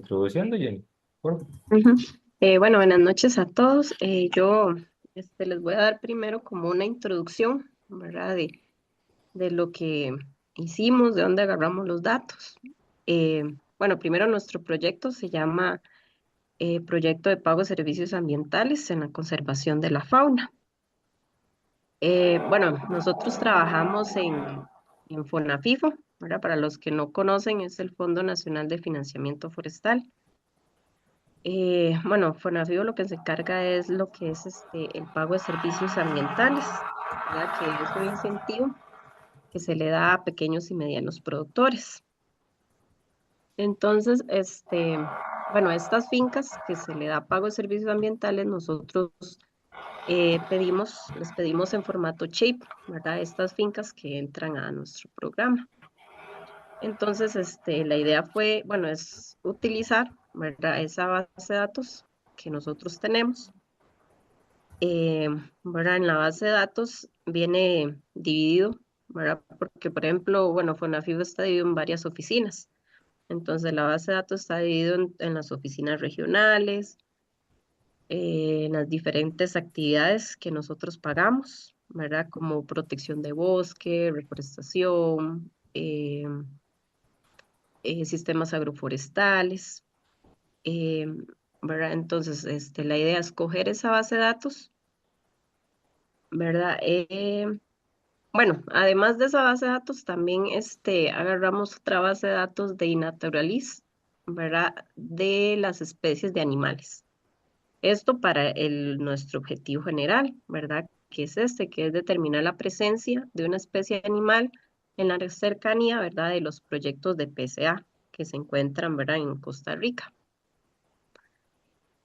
introduciendo, Jenny. Por favor. Ujú. Bueno, buenas noches a todos. Yo les voy a dar primero como una introducción, ¿verdad? De lo que hicimos, de dónde agarramos los datos. Eh, bueno, primero nuestro proyecto se llama Proyecto de Pago de Servicios Ambientales en la Conservación de la Fauna. Bueno, nosotros trabajamos en FONAFIFO, ¿verdad? Para los que no conocen, es el Fondo Nacional de Financiamiento Forestal. Bueno, Fonavivo lo que se encarga es lo que es el pago de servicios ambientales, ¿verdad? Que es un incentivo que se le da a pequeños y medianos productores. Entonces, bueno, estas fincas que se le da pago de servicios ambientales, nosotros les pedimos en formato chip, ¿verdad? Estas fincas que entran a nuestro programa. Entonces, la idea fue, bueno, es utilizar, ¿verdad? Esa base de datos que nosotros tenemos. eh, ¿Verdad? En la base de datos viene dividido, ¿verdad? Porque, por ejemplo, bueno, Fonafibo está dividido en varias oficinas. Entonces, la base de datos está dividido en las oficinas regionales, en las diferentes actividades que nosotros pagamos, ¿verdad? Como protección de bosque, reforestación, sistemas agroforestales, eh, ¿verdad? Entonces, la idea es coger esa base de datos, ¿verdad? Bueno, además de esa base de datos, también agarramos otra base de datos de Inaturalist, ¿verdad? De las especies de animales. Esto para nuestro objetivo general, ¿verdad? Que es que es determinar la presencia de una especie animal en la cercanía, ¿verdad? De los proyectos de PCA que se encuentran, ¿verdad? En Costa Rica.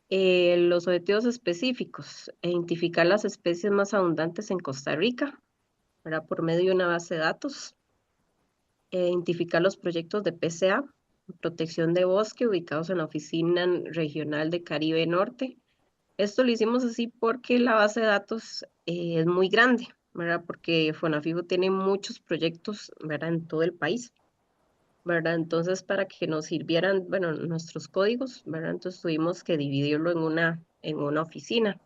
Los objetivos específicos, identificar las especies más abundantes en Costa Rica, ¿verdad? Por medio de una base de datos, identificar los proyectos de PCA, protección de bosque, ubicados en la Oficina Regional de Caribe Norte. Esto lo hicimos así porque la base de datos es muy grande, ¿verdad? Porque Fonafibo tiene muchos proyectos, ¿verdad? En todo el país, ¿verdad? Entonces, para que nos sirvieran, bueno, nuestros códigos, ¿verdad? Entonces tuvimos que dividirlo en una oficina.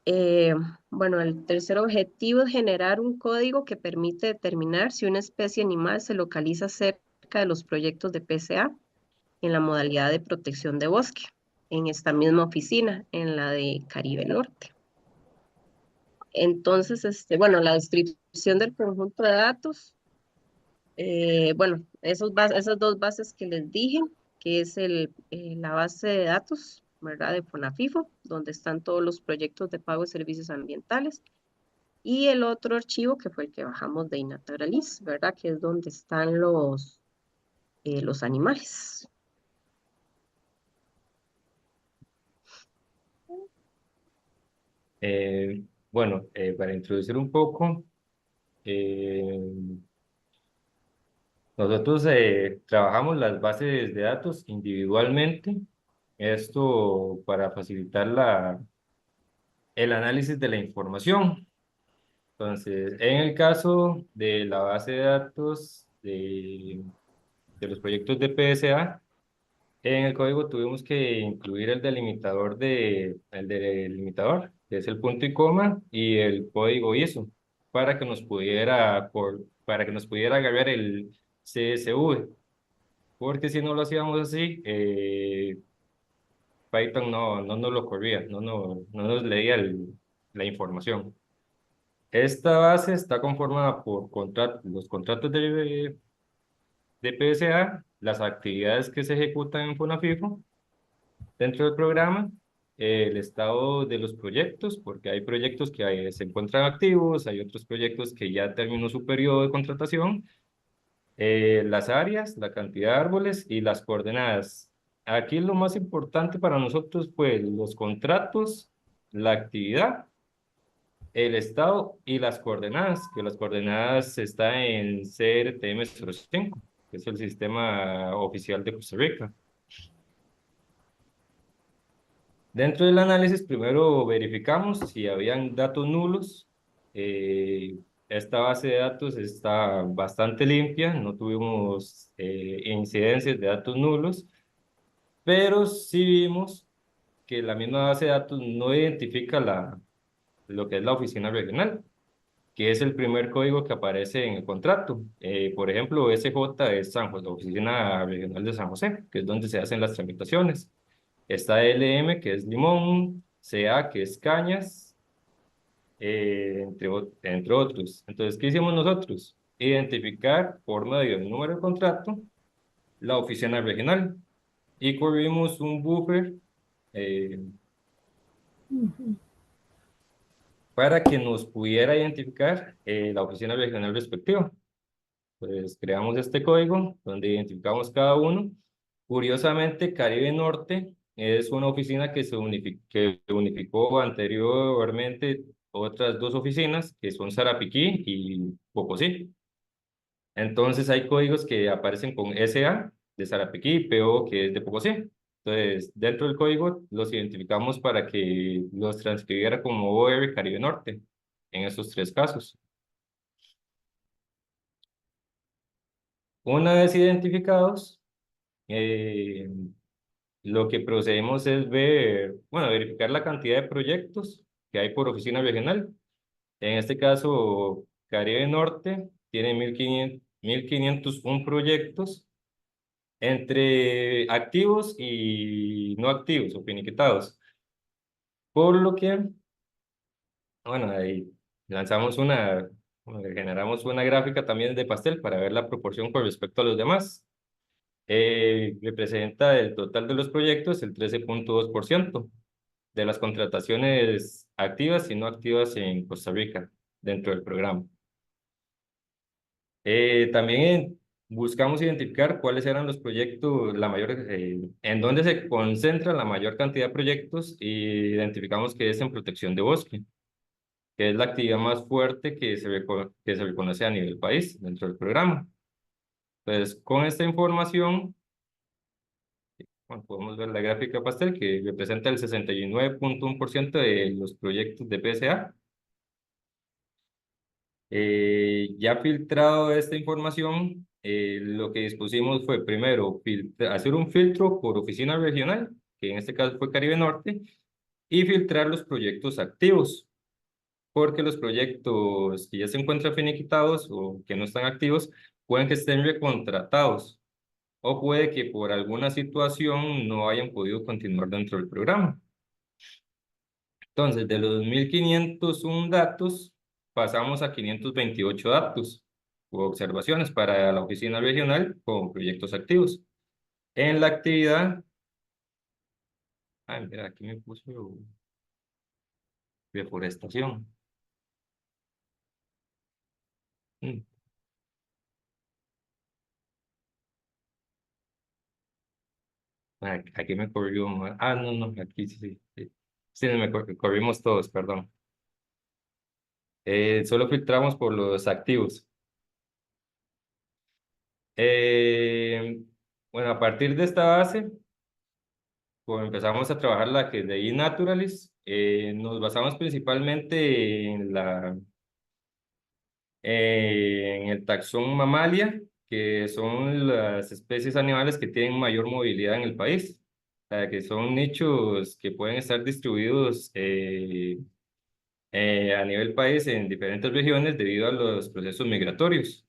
Eh, bueno, el tercer objetivo es generar un código que permite determinar si una especie animal se localiza cerca de los proyectos de PCA en la modalidad de protección de bosque, en esta misma oficina, en la de Caribe Norte. Entonces, bueno, la descripción del conjunto de datos, bueno, esas dos bases que les dije, que es la base de datos, ¿verdad? De Fonafifo, donde están todos los proyectos de pago de servicios ambientales. Y el otro archivo que fue el que bajamos de Inaturalist, ¿verdad? Que es donde están los animales. Bueno, para introducir un poco, eh, nosotros trabajamos las bases de datos individualmente, esto para facilitar el análisis de la información. Entonces, en el caso de la base de datos de los proyectos de PSA, en el código tuvimos que incluir el delimitador, que es el punto y coma, y el código ISO, para que nos pudiera agarrar el CSV, porque si no lo hacíamos así, Python no nos lo corría, no nos leía la información. Esta base está conformada por los contratos de PSA, las actividades que se ejecutan en Fonafifo dentro del programa, el estado de los proyectos, porque hay proyectos que se encuentran activos, hay otros proyectos que ya terminó su periodo de contratación, las áreas, la cantidad de árboles y las coordenadas. Aquí lo más importante para nosotros fue los contratos, la actividad, el estado y las coordenadas, que las coordenadas están en CRTM 05, que es el sistema oficial de Costa Rica. Dentro del análisis, primero verificamos si habían datos nulos. Esta base de datos está bastante limpia, no tuvimos incidencias de datos nulos. pero sí vimos que la misma base de datos no identifica lo que es la oficina regional, que es el primer código que aparece en el contrato. Por ejemplo, SJ es San José, la Oficina Regional de San José, que es donde se hacen las tramitaciones. Está LM, que es Limón, CA, que es Cañas, entre otros. Entonces, ¿qué hicimos nosotros? Identificar por medio del número de contrato la oficina regional y corrimos un buffer eh, para que nos pudiera identificar la oficina regional respectiva. Pues creamos este código donde identificamos cada uno. Curiosamente, Caribe Norte es una oficina que unificó anteriormente otras dos oficinas, que son Sarapiquí y Pocosí. Entonces hay códigos que aparecen con SA de Sarapiquí y PO que es de Pocosí. Entonces, dentro del código los identificamos para que los transcribiera como OR Caribe Norte en esos tres casos. Una vez identificados, eh, lo que procedemos es ver, bueno, verificar la cantidad de proyectos que hay por oficina regional. En este caso, Caribe Norte tiene 1.501 proyectos entre activos y no activos o finiquitados. Por lo que, bueno, ahí lanzamos bueno, generamos una gráfica también de pastel para ver la proporción con respecto a los demás. Representa el total de los proyectos el 13.2% de las contrataciones activas y no activas en Costa Rica dentro del programa. También buscamos identificar cuáles eran los proyectos, en dónde se concentra la mayor cantidad de proyectos y identificamos que es en protección de bosque, que es la actividad más fuerte que se reconoce a nivel país dentro del programa. Entonces, con esta información, bueno, podemos ver la gráfica pastel que representa el 69.1% de los proyectos de PSA. Ya filtrado esta información, lo que dispusimos fue primero hacer un filtro por oficina regional, que en este caso fue Caribe Norte, y filtrar los proyectos activos, porque los proyectos que ya se encuentran finiquitados o que no están activos pueden que estén recontratados o puede que por alguna situación no hayan podido continuar dentro del programa. Entonces, de los 1.501 datos, pasamos a 528 datos o observaciones para la oficina regional con proyectos activos. En la actividad, mira, aquí me puso deforestación. Mm, Aquí me corrió. No, no, aquí sí, sí. Sí, sí, corrimos todos, perdón. Solo filtramos por los activos. Eh, bueno, a partir de esta base, pues empezamos a trabajar la que es de eNaturalis. Nos basamos principalmente en el taxón Mamalia, que son las especies animales que tienen mayor movilidad en el país, o sea, que son nichos que pueden estar distribuidos a nivel país en diferentes regiones debido a los procesos migratorios.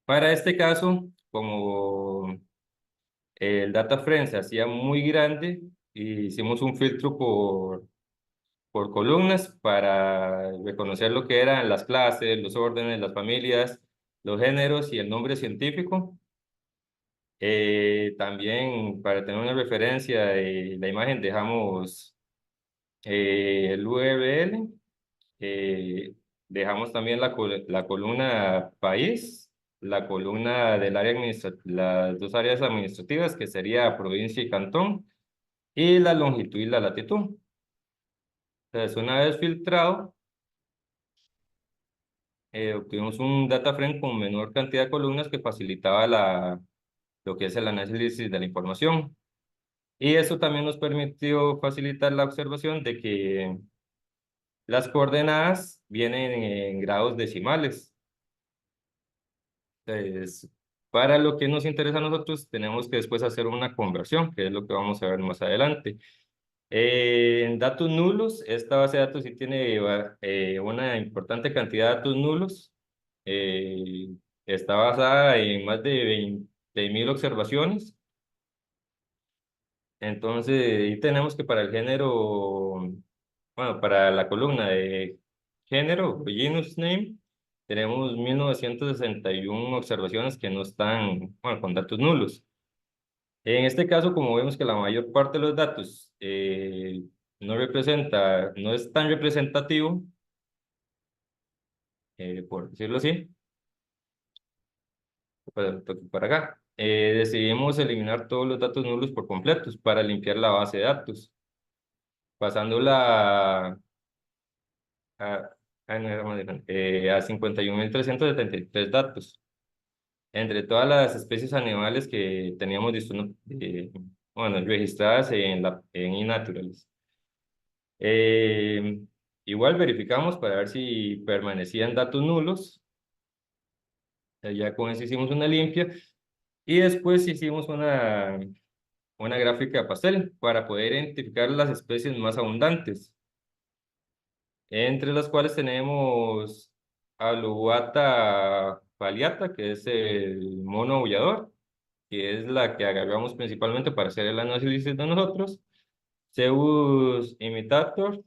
Para este caso, como el data frame se hacía muy grande, hicimos un filtro por columnas para reconocer lo que eran las clases, los órdenes, las familias, los géneros y el nombre científico. También para tener una referencia de la imagen dejamos el URL, dejamos también la columna país, la columna del área las dos áreas administrativas que sería provincia y cantón, y la longitud y la latitud. Entonces, una vez filtrado, obtuvimos un data frame con menor cantidad de columnas que facilitaba lo que es el análisis de la información. Y eso también nos permitió facilitar la observación de que las coordenadas vienen en grados decimales. Entonces, Para lo que nos interesa a nosotros, tenemos que después hacer una conversión, que es lo que vamos a ver más adelante. En datos nulos, esta base de datos sí tiene una importante cantidad de datos nulos. Eh, Está basada en más de 20.000 observaciones. Entonces, ahí tenemos que para el género, bueno, para la columna de género, o genus name, tenemos 1961 observaciones que no están, bueno, con datos nulos. En este caso, como vemos que la mayor parte de los datos no es tan representativo, por decirlo así, para acá, decidimos eliminar todos los datos nulos por completos para limpiar la base de datos, pasándola a, no, era más grande, a 51.373 datos, entre todas las especies animales que teníamos bueno, registradas en iNaturalist. Eh, Igual verificamos para ver si permanecían datos nulos. Ya con eso hicimos una limpia y después hicimos una gráfica de pastel para poder identificar las especies más abundantes, entre las cuales tenemos Alubata paliata, que es el mono aullador, que es la que agarramos principalmente para hacer el análisis de nosotros, Zeus imitator,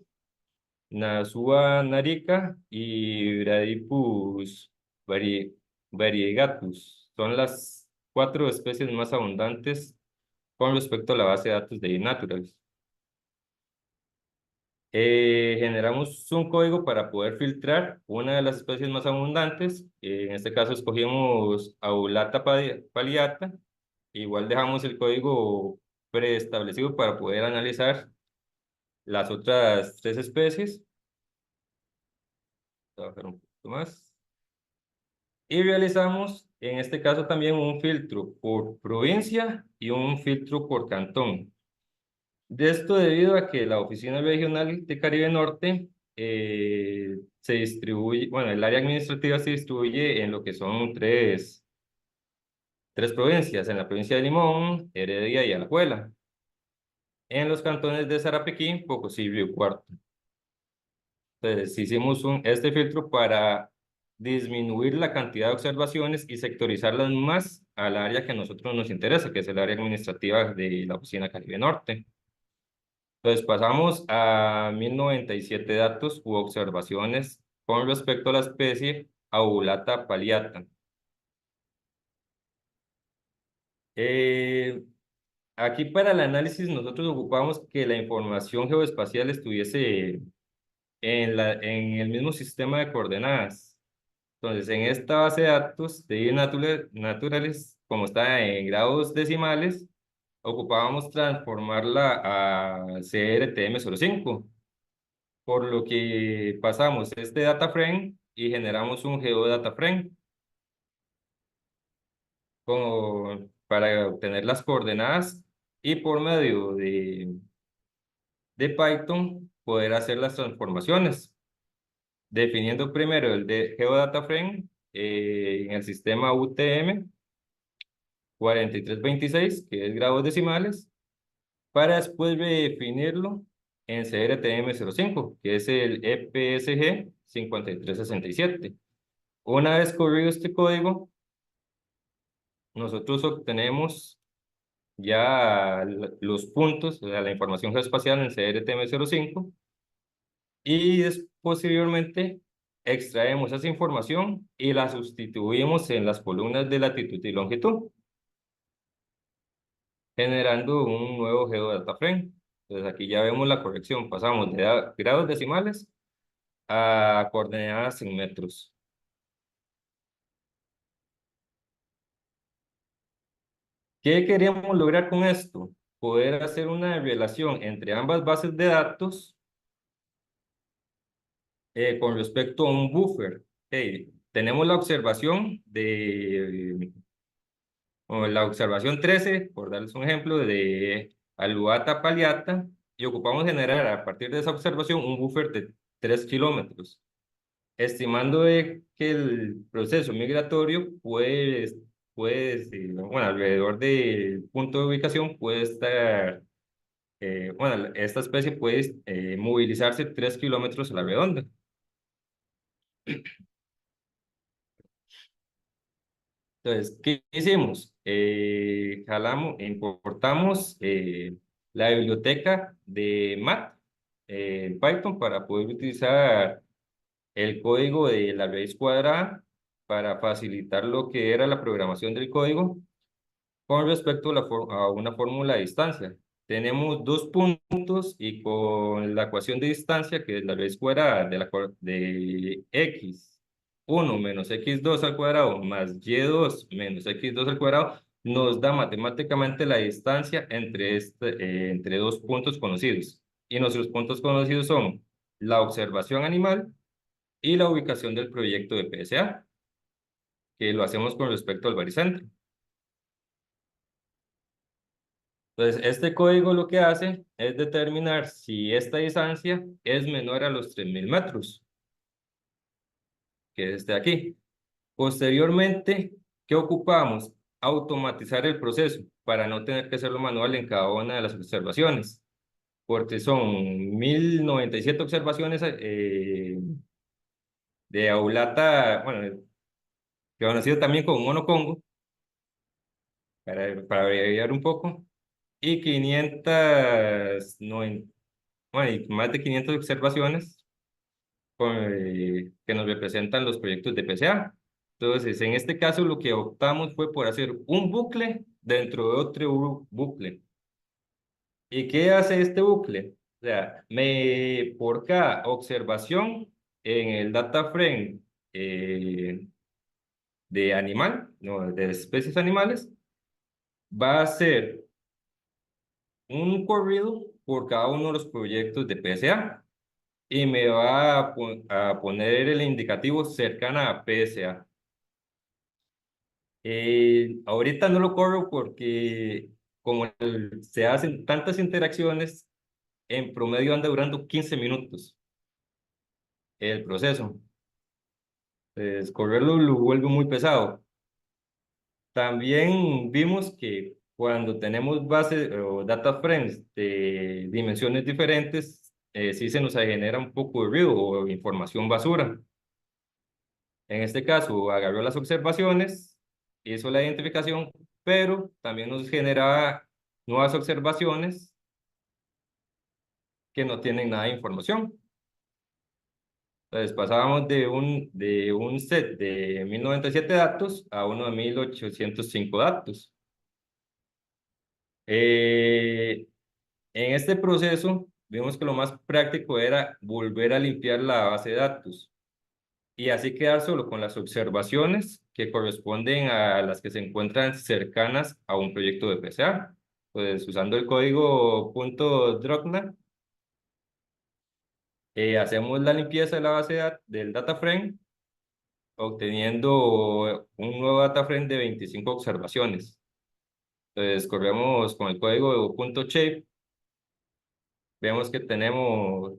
Nasua narica y Bradipus vari- variegatus. Son las cuatro especies más abundantes con respecto a la base de datos de iNaturalist. Generamos un código para poder filtrar una de las especies más abundantes. En este caso escogimos Aulata palliata. Igual dejamos el código preestablecido para poder analizar las otras tres especies. Voy a bajar un poquito más. Y realizamos, en este caso, también un filtro por provincia y un filtro por cantón. De esto debido a que la Oficina Regional de Caribe Norte se distribuye, bueno, el área administrativa se distribuye en lo que son tres provincias, en la provincia de Limón, Heredia y Alajuela, en los cantones de Sarapiquí, Pocosí y Río Cuarto. Entonces, hicimos este filtro para disminuir la cantidad de observaciones y sectorizarlas más al área que a nosotros nos interesa, que es el área administrativa de la Oficina Caribe Norte. Entonces, pasamos a 1097 datos u observaciones con respecto a la especie Aulata palliata. Eh, Aquí para el análisis nosotros ocupamos que la información geoespacial estuviese en el mismo sistema de coordenadas. Entonces, en esta base de datos de naturales, como está en grados decimales, ocupábamos transformarla a CRTM05, por lo que pasamos este data frame y generamos un geodata frame para obtener las coordenadas y por medio de Python poder hacer las transformaciones, definiendo primero el de geodata frame en el sistema UTM 4326, que es grados decimales, para después redefinirlo en CRTM05, que es el EPSG 5367. Una vez corrido este código, nosotros obtenemos ya los puntos, o sea, la información geoespacial en CRTM05 y posteriormente extraemos esa información y la sustituimos en las columnas de latitud y longitud, generando un nuevo geodata frame. Entonces aquí ya vemos la corrección, pasamos de grados decimales a coordenadas en metros. ¿Qué queríamos lograr con esto? Poder hacer una relación entre ambas bases de datos con respecto a un buffer. Tenemos la observación o la observación 13, por darles un ejemplo, de Aluata Paliata, y ocupamos generar a partir de esa observación un buffer de 3 kilómetros, estimando que el proceso migratorio puede puede, bueno, alrededor del punto de ubicación puede estar, bueno, esta especie puede movilizarse 3 kilómetros a la redonda. Entonces, ¿qué hicimos? Importamos la biblioteca de MAT en Python para poder utilizar el código de la raíz cuadrada para facilitar lo que era la programación del código con respecto a, a una fórmula de distancia. Tenemos dos puntos y con la ecuación de distancia, que es la raíz cuadrada de x uno menos x dos al cuadrado más y dos menos x dos al cuadrado, nos da matemáticamente la distancia entre dos puntos conocidos. Y nuestros puntos conocidos son la observación animal y la ubicación del proyecto de PSA, que lo hacemos con respecto al baricentro. Entonces, este código lo que hace es determinar si esta distancia es menor a los 3000 metros, que es este de aquí. Posteriormente, ¿qué ocupamos? Automatizar el proceso para no tener que hacerlo manual en cada una de las observaciones, porque son 1097 observaciones de aulata, bueno, que conocido también como mono congo, para abreviar un poco, y 590, bueno, y más de 500 observaciones que nos representan los proyectos de PCA. Entonces, en este caso, lo que optamos fue por hacer un bucle dentro de otro bucle. ¿Y qué hace este bucle? O sea, por cada observación en el data frame de animal, no, de especies animales, va a ser un corrido por cada uno de los proyectos de PSA y me va a poner el indicativo cercana a PSA. Ahorita no lo corro porque como se hacen tantas interacciones, en promedio anda durando 15 minutos el proceso. Pues correrlo lo vuelve muy pesado. También vimos que cuando tenemos bases o data frames de dimensiones diferentes, sí se nos genera un poco de ruido o información basura. En este caso, agarró las observaciones, hizo la identificación, pero también nos generaba nuevas observaciones que no tienen nada de información. Entonces pasábamos de un set de 1097 datos a uno de 1805 datos. Eh, en este proceso, vimos que lo más práctico era volver a limpiar la base de datos y así quedar solo con las observaciones que corresponden a las que se encuentran cercanas a un proyecto de PSA. Pues usando el código .drogna, hacemos la limpieza de la base del data frame, obteniendo un nuevo data frame de 25 observaciones. Entonces corremos con el código .shape, vemos que tenemos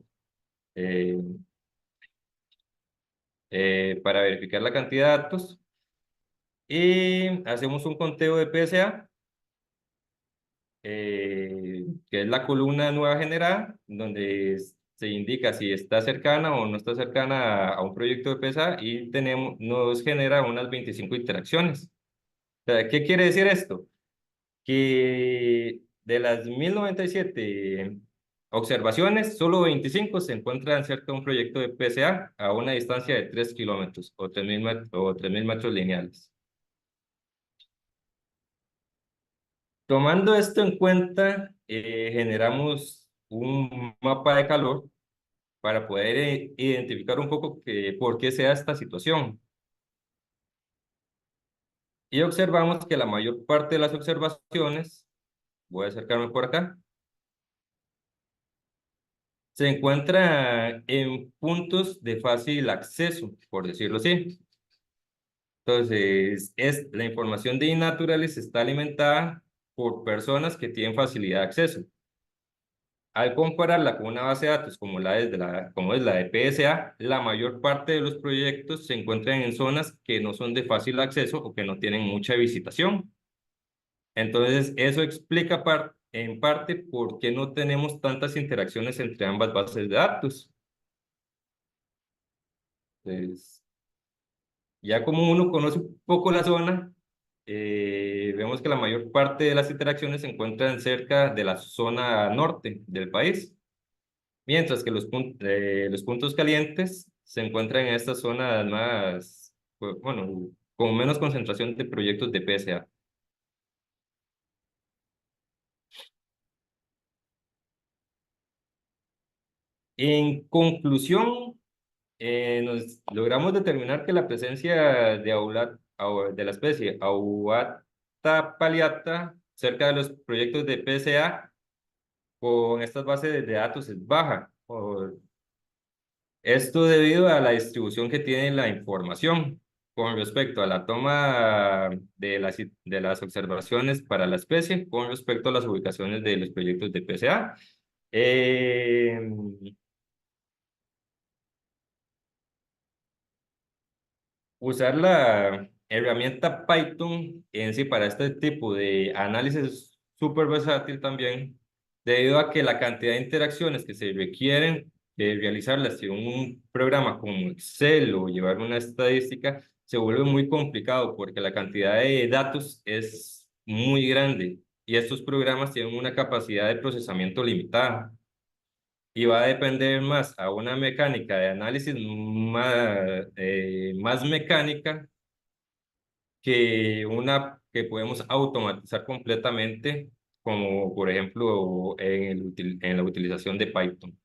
eh, para verificar la cantidad de datos y hacemos un conteo de PSA, que es la columna nueva generada, donde se indica si está cercana o no está cercana a un proyecto de PSA y nos genera unas 25 interacciones. O sea, ¿qué quiere decir esto? Que de las 1097 observaciones, solo 25 se encuentran cerca de un proyecto de PSA a una distancia de 3 kilómetros o 3000 metros lineales. Tomando esto en cuenta, generamos un mapa de calor para poder identificar un poco por qué se da esta situación. Y observamos que la mayor parte de las observaciones, voy a acercarme por acá, se encuentra en puntos de fácil acceso, por decirlo así. Entonces, la información de iNaturalist está alimentada por personas que tienen facilidad de acceso. Al compararla con una base de datos como es la de PSA, la mayor parte de los proyectos se encuentran en zonas que no son de fácil acceso o que no tienen mucha visitación. Entonces, eso explica en parte por qué no tenemos tantas interacciones entre ambas bases de datos. Entonces, ya como uno conoce un poco la zona, vemos que la mayor parte de las interacciones se encuentran cerca de la zona norte del país, mientras que los puntos calientes se encuentran en estas zonas más, bueno, con menos concentración de proyectos de PSA. En conclusión, nos logramos determinar que la presencia de la especie Aubata palliata cerca de los proyectos de PSA con estas bases de datos es baja. Esto debido a la distribución que tiene la información con respecto a la toma de las observaciones para la especie, con respecto a las ubicaciones de los proyectos de PSA. Eh, Usar la herramienta Python en sí para este tipo de análisis es súper versátil también, debido a que la cantidad de interacciones que se requieren de realizarlas en un programa como Excel o llevar una estadística se vuelve muy complicado porque la cantidad de datos es muy grande y estos programas tienen una capacidad de procesamiento limitada y va a depender más a una mecánica de análisis más mecánica que una que podemos automatizar completamente, como por ejemplo en la utilización de Python.